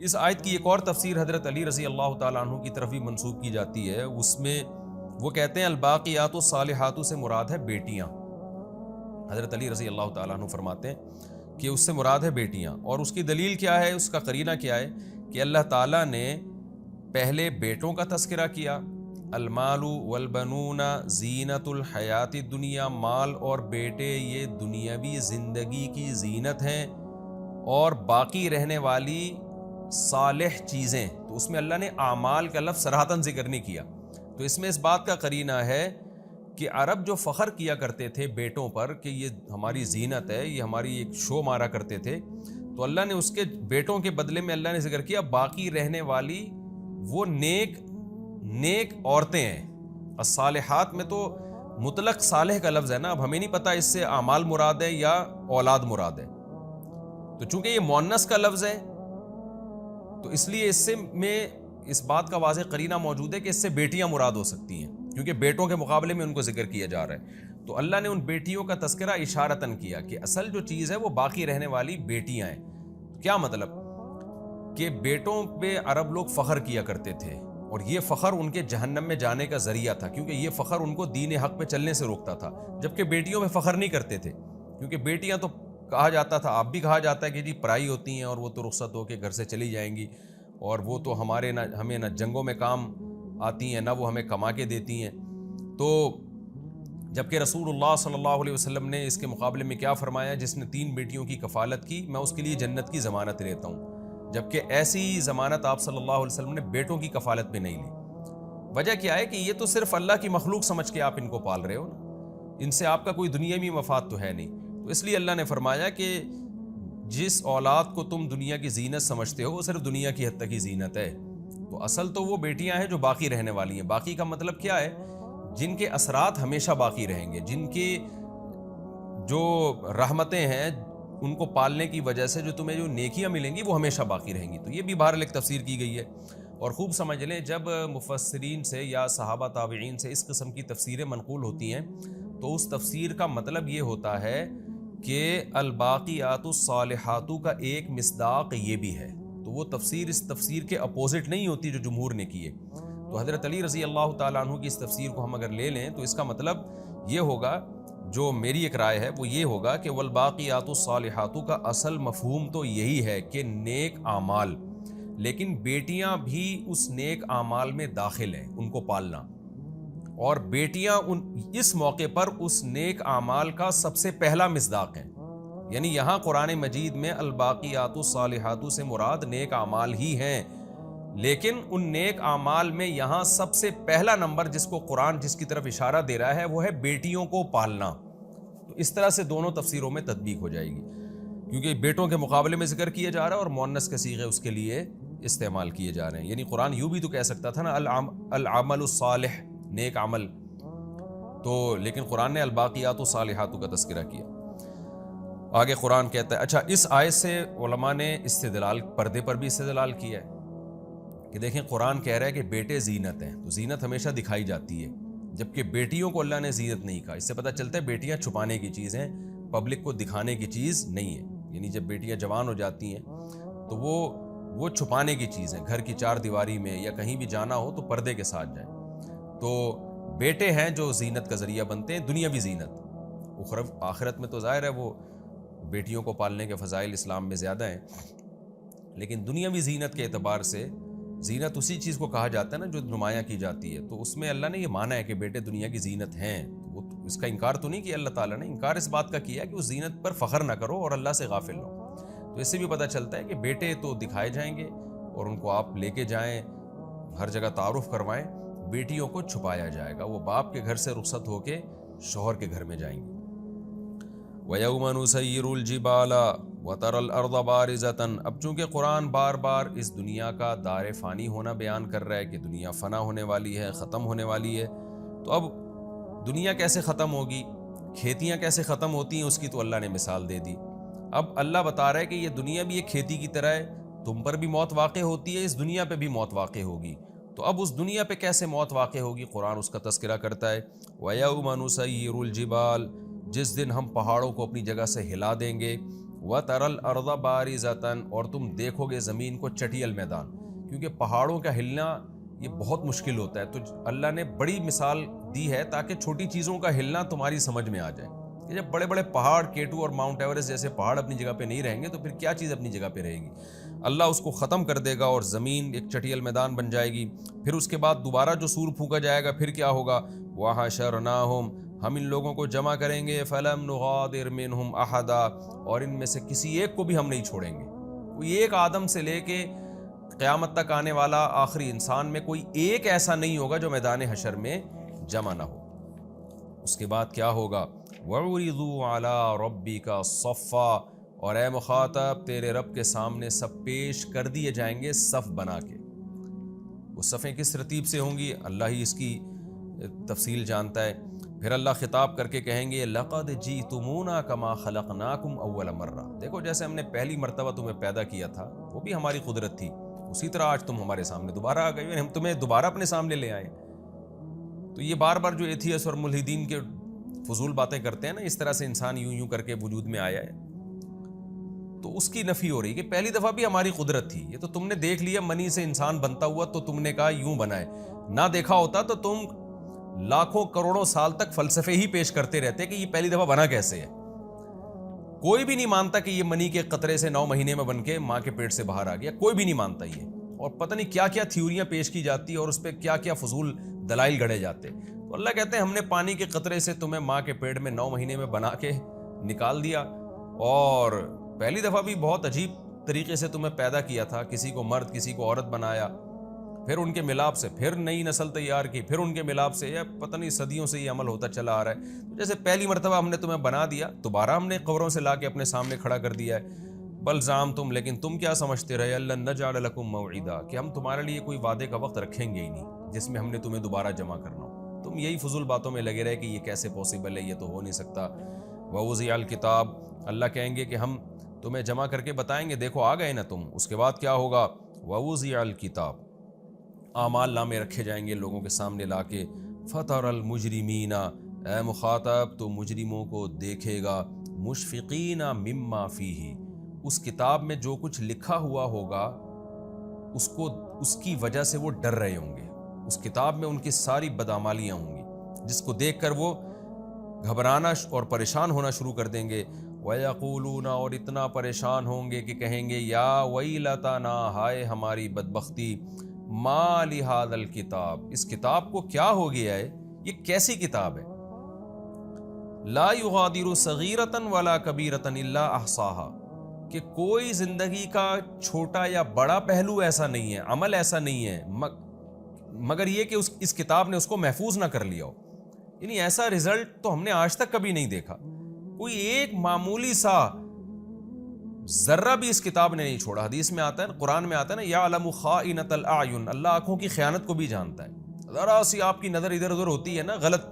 اس آیت کی ایک اور تفسیر حضرت علی رضی اللہ تعالیٰ عنہ کی طرف بھی منسوب کی جاتی ہے، اس میں وہ کہتے ہیں الباقیات الصالحات سے مراد ہے بیٹیاں۔ حضرت علی رضی اللہ تعالیٰ عنہ فرماتے ہیں کہ اس سے مراد ہے بیٹیاں، اور اس کی دلیل کیا ہے، اس کا قرینہ کیا ہے کہ اللہ تعالیٰ نے پہلے بیٹوں کا تذکرہ کیا، المال والبنون زینت الحیات الدنیا، مال اور بیٹے یہ دنیاوی زندگی کی زینت ہیں اور باقی رہنے والی صالح چیزیں، تو اس میں اللہ نے اعمال کا لفظ صراحتاً ذکر نہیں کیا۔ تو اس میں اس بات کا قرینہ ہے کہ عرب جو فخر کیا کرتے تھے بیٹوں پر کہ یہ ہماری زینت ہے، یہ ہماری ایک شو مارا کرتے تھے، تو اللہ نے اس کے بیٹوں کے بدلے میں اللہ نے ذکر کیا باقی رہنے والی وہ نیک عورتیں ہیں۔ الصالحات میں تو مطلق صالح کا لفظ ہے نا، اب ہمیں نہیں پتہ اس سے اعمال مراد ہے یا اولاد مراد ہے، تو چونکہ یہ مؤنث کا لفظ ہے تو اس لیے اس سے میں اس بات کا واضح قرینہ موجود ہے کہ اس سے بیٹیاں مراد ہو سکتی ہیں، کیونکہ بیٹوں کے مقابلے میں ان کو ذکر کیا جا رہا ہے۔ تو اللہ نے ان بیٹیوں کا تذکرہ اشارتاً کیا کہ اصل جو چیز ہے وہ باقی رہنے والی بیٹیاں ہیں۔ کیا مطلب کہ بیٹوں پہ عرب لوگ فخر کیا کرتے تھے، اور یہ فخر ان کے جہنم میں جانے کا ذریعہ تھا، کیونکہ یہ فخر ان کو دین حق پہ چلنے سے روکتا تھا، جبکہ بیٹیوں پہ فخر نہیں کرتے تھے، کیونکہ بیٹیاں تو کہا جاتا تھا، آپ بھی کہا جاتا ہے کہ جی پرائی ہوتی ہیں اور وہ تو رخصت ہو کے گھر سے چلی جائیں گی، اور وہ تو ہمیں نہ جنگوں میں کام آتی ہیں نہ وہ ہمیں کما کے دیتی ہیں۔ تو جبکہ رسول اللہ صلی اللہ علیہ وسلم نے اس کے مقابلے میں کیا فرمایا، جس نے 3 بیٹیوں کی کفالت کی میں اس کے لیے جنت کی ضمانت لیتا ہوں، جبکہ ایسی ضمانت آپ صلی اللہ علیہ وسلم نے بیٹوں کی کفالت پہ نہیں لی۔ وجہ کیا ہے کہ یہ تو صرف اللہ کی مخلوق سمجھ کے آپ ان کو پال رہے ہو نا، ان سے آپ کا کوئی دنیاوی مفاد تو ہے نہیں، تو اس لیے اللہ نے فرمایا کہ جس اولاد کو تم دنیا کی زینت سمجھتے ہو وہ صرف دنیا کی حد تک ہی زینت ہے، تو اصل تو وہ بیٹیاں ہیں جو باقی رہنے والی ہیں۔ باقی کا مطلب کیا ہے، جن کے اثرات ہمیشہ باقی رہیں گے، جن کی جو رحمتیں ہیں ان کو پالنے کی وجہ سے جو تمہیں جو نیکیاں ملیں گی وہ ہمیشہ باقی رہیں گی۔ تو یہ بھی بہرحال ایک تفسیر کی گئی ہے، اور خوب سمجھ لیں جب مفسرین سے یا صحابہ تابعین سے اس قسم کی تفسیریں منقول ہوتی ہیں تو اس تفسیر کا مطلب یہ ہوتا ہے کہ الباقیات الصالحات کا ایک مصداق یہ بھی ہے، تو وہ تفسیر اس تفسیر کے اپوزٹ نہیں ہوتی جو جمہور نے کی ہے۔ تو حضرت علی رضی اللہ تعالیٰ عنہ کی اس تفسیر کو ہم اگر لے لیں تو اس کا مطلب یہ ہوگا، جو میری ایک رائے ہے وہ یہ ہوگا کہ والباقیات الصالحات کا اصل مفہوم تو یہی ہے کہ نیک اعمال، لیکن بیٹیاں بھی اس نیک اعمال میں داخل ہیں، ان کو پالنا، اور بیٹیاں اس موقع پر اس نیک اعمال کا سب سے پہلا مصداق ہیں۔ یعنی یہاں قرآن مجید میں الباقیات الصالحات سے مراد نیک اعمال ہی ہیں، لیکن ان نیک اعمال میں یہاں سب سے پہلا نمبر جس کو قرآن جس کی طرف اشارہ دے رہا ہے وہ ہے بیٹیوں کو پالنا۔ تو اس طرح سے دونوں تفسیروں میں تطبیق ہو جائے گی، کیونکہ بیٹوں کے مقابلے میں ذکر کیا جا رہا ہے اور مؤنث کے صیغے اس کے لیے استعمال کیے جا رہے ہیں۔ یعنی قرآن یوں بھی تو کہہ سکتا تھا نا العمل الصالح، نیک عمل، تو لیکن قرآن نے الباقیات الصالحات کا تذکرہ کیا۔ آگے قرآن کہتا ہے، اچھا اس آیت سے علماء نے استدلال پردے پر بھی استدلال کیا ہے کہ دیکھیں قرآن کہہ رہا ہے کہ بیٹے زینت ہیں، تو زینت ہمیشہ دکھائی جاتی ہے، جبکہ بیٹیوں کو اللہ نے زینت نہیں کہا۔ اس سے پتہ چلتا ہے بیٹیاں چھپانے کی چیز ہیں، پبلک کو دکھانے کی چیز نہیں ہے۔ یعنی جب بیٹیاں جوان ہو جاتی ہیں تو وہ چھپانے کی چیز ہیں، گھر کی 4 دیواری میں یا کہیں بھی جانا ہو تو پردے کے ساتھ جائیں۔ تو بیٹے ہیں جو زینت کا ذریعہ بنتے ہیں، دنیاوی زینت، آخرت میں تو ظاہر ہے وہ بیٹیوں کو پالنے کے فضائل اسلام میں زیادہ ہیں، لیکن دنیاوی زینت کے اعتبار سے زینت اسی چیز کو کہا جاتا ہے نا جو نمایاں کی جاتی ہے، تو اس میں اللہ نے یہ مانا ہے کہ بیٹے دنیا کی زینت ہیں، وہ اس کا انکار تو نہیں کیا اللہ تعالیٰ نے، انکار اس بات کا کیا کہ اس زینت پر فخر نہ کرو اور اللہ سے غافل رہو۔ تو اس سے بھی پتہ چلتا ہے کہ بیٹے تو دکھائے جائیں گے اور ان کو آپ لے کے جائیں، ہر جگہ تعارف کروائیں، بیٹیوں کو چھپایا جائے گا، وہ باپ کے گھر سے رخصت ہو کے شوہر کے گھر میں جائیں گی۔ وَيَوْمَ نُسَيِّرُ الْجِبَالَ وَتَرَى الْأَرْضَ بَارِزَةً، اب چونکہ قرآن بار بار اس دنیا کا دار فانی ہونا بیان کر رہا ہے کہ دنیا فنا ہونے والی ہے، ختم ہونے والی ہے، تو اب دنیا کیسے ختم ہوگی، کھیتیاں کیسے ختم ہوتی ہیں، اس کی تو اللہ نے مثال دے دی۔ اب اللہ بتا رہا ہے کہ یہ دنیا بھی ایک کھیتی کی طرح ہے، تم پر بھی موت واقع ہوتی ہے، اس دنیا پہ بھی موت واقع ہوگی، تو اب اس دنیا پہ کیسے موت واقع ہوگی، قرآن اس کا تذکرہ کرتا ہے۔ وَيَوْمَ نُسَيِّرُ الْجِبَالَ، جس دن ہم پہاڑوں کو اپنی جگہ سے ہلا دیں گے، وَتَرَى الْأَرْضَ بَارِزَةً اور تم دیکھو گے زمین کو چٹیل میدان، کیونکہ پہاڑوں کا ہلنا یہ بہت مشکل ہوتا ہے، تو اللہ نے بڑی مثال دی ہے تاکہ چھوٹی چیزوں کا ہلنا تمہاری سمجھ میں آ جائے کہ جب بڑے بڑے پہاڑ K2 اور ماؤنٹ ایوریسٹ جیسے پہاڑ اپنی جگہ پہ نہیں رہیں گے تو پھر کیا چیز اپنی جگہ پہ رہے گی. اللہ اس کو ختم کر دے گا اور زمین ایک چٹیل میدان بن جائے گی. پھر اس کے بعد دوبارہ جو سور پھونکا جائے گا پھر کیا ہوگا؟ وَحَشَرْنَاهُمْ ہم ان لوگوں کو جمع کریں گے فَلَمْ نُغَادِرْ مِنْهُمْ أَحَدًا اور ان میں سے کسی ایک کو بھی ہم نہیں چھوڑیں گے. کوئی ایک آدم سے لے کے قیامت تک آنے والا آخری انسان میں کوئی ایک ایسا نہیں ہوگا جو میدان حشر میں جمع نہ ہو. اس کے بعد کیا ہوگا؟ وَعُرِضُوا عَلَىٰ رَبِّكَ صَفًّا اور اے مخاطب تیرے رب کے سامنے سب پیش کر دیے جائیں گے صف بنا کے. وہ صفیں کس ترتیب سے ہوں گی اللہ ہی اس کی تفصیل جانتا ہے. پھر اللہ خطاب کر کے کہیں گے لَقَدْ جِئْتُمُونَا كَمَا خَلَقْنَاكُمْ أَوَّلَ مَرَّةٍ دیکھو جیسے ہم نے پہلی مرتبہ تمہیں پیدا کیا تھا وہ بھی ہماری قدرت تھی، اسی طرح آج تم ہمارے سامنے دوبارہ آ گئے، ہم تمہیں دوبارہ اپنے سامنے لے آئے. تو یہ بار بار جو ایتھیس اور ملحدین کے فضول باتیں کرتے ہیں نا، اس طرح سے انسان یوں یوں کر کے وجود میں آیا ہے، تو اس کی نفی ہو رہی کہ پہلی دفعہ بھی ہماری قدرت تھی. یہ تو تم نے دیکھ لیا منی سے انسان بنتا ہوا تو تم نے کہا یوں بنا ہے، نہ دیکھا ہوتا تو تم لاکھوں کروڑوں سال تک فلسفے ہی پیش کرتے رہتے کہ یہ پہلی دفعہ بنا کیسے ہے. کوئی بھی نہیں مانتا کہ یہ منی کے قطرے سے 9 مہینے میں بن کے ماں کے پیٹ سے باہر آ گیا، کوئی بھی نہیں مانتا یہ. اور پتہ نہیں کیا کیا تھیوریاں پیش کی جاتی اور اس پہ کیا کیا فضول دلائل گڑھے جاتے. تو اللہ کہتے ہیں ہم نے پانی کے قطرے سے تمہیں ماں کے پیٹ میں 9 مہینے میں بنا کے نکال دیا، اور پہلی دفعہ بھی بہت عجیب طریقے سے تمہیں پیدا کیا تھا، کسی کو مرد کسی کو عورت بنایا، پھر ان کے ملاپ سے پھر نئی نسل تیار کی، پھر ان کے ملاپ سے، یا پتہ نہیں صدیوں سے یہ عمل ہوتا چلا آ رہا ہے. تو جیسے پہلی مرتبہ ہم نے تمہیں بنا دیا، دوبارہ ہم نے قبروں سے لا کے اپنے سامنے کھڑا کر دیا ہے. بل زعمتم لیکن تم کیا سمجھتے رہے لن نجعل لکم موعدا کہ ہم تمہارے لیے کوئی وعدے کا وقت رکھیں گے ہی نہیں جس میں ہم نے تمہیں دوبارہ جمع کرنا ہو. تم یہی فضول باتوں میں لگے رہے کہ یہ کیسے پاسبل ہے، یہ تو ہو نہیں سکتا. ووضع الکتاب اللہ کہیں گے کہ ہم تمہیں جمع کر کے بتائیں گے دیکھو آ گئے نا تم. اس کے بعد کیا ہوگا؟ ووضع الکتاب اعمال نامے رکھے جائیں گے لوگوں کے سامنے لا کے. فتر المجرمین اے مخاطب تو مجرموں کو دیکھے گا مشفقین مما فیہ اس کتاب میں جو کچھ لکھا ہوا ہوگا اس کی وجہ سے وہ ڈر رہے ہوں گے. اس کتاب میں ان کی ساری بدعمالیاں ہوں گی جس کو دیکھ کر وہ گھبرانا اور پریشان ہونا شروع کر دیں گے. وَيَقُولُونَ اور اتنا پریشان ہوں گے کہ کہیں گے یا وَيْلَتَنَا ہائے ہماری بدبختی، مَا لِهَذَا الْكِتَاب اس کتاب کو کیا ہو گیا ہے، یہ کیسی کتاب ہے. لَا يُغَادِرُ صَغِيرَةً وَلَا كَبِيرَةً إِلَّا أَحْصَاهَا کہ کوئی زندگی کا چھوٹا یا بڑا پہلو ایسا نہیں ہے، عمل ایسا نہیں ہے مگر یہ کہ اس کتاب نے اس کو محفوظ نہ کر لیا ہو. یعنی ایسا رزلٹ تو ہم نے آج تک کبھی نہیں دیکھا. کوئی ایک معمولی سا ذرہ بھی اس کتاب نے نہیں چھوڑا. حدیث میں آتا ہے، قرآن میں آتا ہے نا یعلم خائنۃ الاعین اللہ آنکھوں کی خیانت کو بھی جانتا ہے. ذرا سی آپ کی نظر ادھر ادھر ہوتی ہے نا غلط،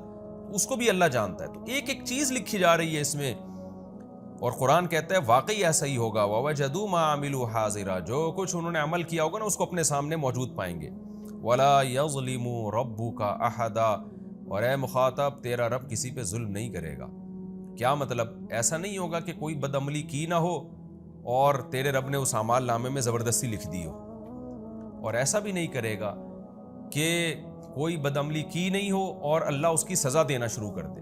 اس کو بھی اللہ جانتا ہے. تو ایک ایک چیز لکھی جا رہی ہے اس میں، اور قرآن کہتا ہے واقعی ایسا ہی ہوگا. وَوَجَدُوا مَا عَمِلُوا حَاضِرًا جو کچھ انہوں نے عمل کیا ہوگا نا اس کو اپنے سامنے موجود پائیں گے. وَلَا يَظْلِمُ رَبُّكَ أَحَدًا اور اے مخاطب تیرا رب کسی پہ ظلم نہیں کرے گا. کیا مطلب؟ ایسا نہیں ہوگا کہ کوئی بدعملی کی نہ ہو اور تیرے رب نے اس اعمال نامے میں زبردستی لکھ دی ہو، اور ایسا بھی نہیں کرے گا کہ کوئی بدعملی کی نہیں ہو اور اللہ اس کی سزا دینا شروع کر دے.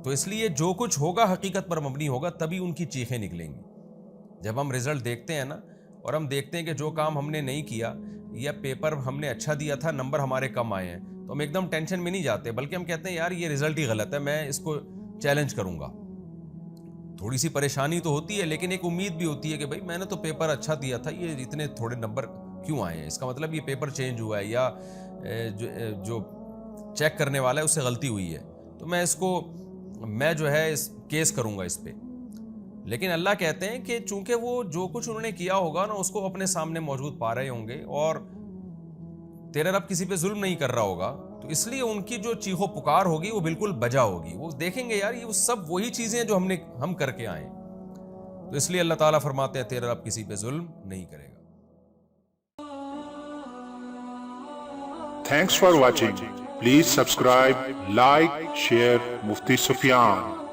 تو اس لیے جو کچھ ہوگا حقیقت پر مبنی ہوگا، تبھی ان کی چیخیں نکلیں گی. جب ہم رزلٹ دیکھتے ہیں نا اور ہم دیکھتے ہیں کہ جو کام ہم نے نہیں کیا یا پیپر ہم نے اچھا دیا تھا نمبر ہمارے کم آئے ہیں، تو ہم ایک دم ٹینشن میں نہیں جاتے بلکہ ہم کہتے ہیں یار یہ رزلٹ ہی غلط ہے، میں اس کو چیلنج کروں گا. تھوڑی سی پریشانی تو ہوتی ہے لیکن ایک امید بھی ہوتی ہے کہ بھائی میں نے تو پیپر اچھا دیا تھا، یہ اتنے تھوڑے نمبر کیوں آئے ہیں، اس کا مطلب یہ پیپر چینج ہوا ہے یا جو چیک کرنے والا ہے اس سے غلطی ہوئی ہے، تو میں جو ہے اس کیس کروں گا اس پہ. لیکن اللہ کہتے ہیں کہ چونکہ وہ جو کچھ انہوں نے کیا ہوگا نا اس کو اپنے سامنے موجود پا رہے ہوں گے اور تیرا رب کسی پہ ظلم نہیں کر رہا ہوگا، تو اس لیے ان کی جو چیخ و پکار ہوگی وہ بالکل بجا ہوگی. وہ دیکھیں گے یار یہ سب وہی چیزیں ہیں جو ہم کر کے آئے. تو اس لیے اللہ تعالیٰ فرماتے ہیں تیرا رب کسی پہ ظلم نہیں کرے گا. Thanks for watching. Please subscribe, like, share Mufti Sufyan.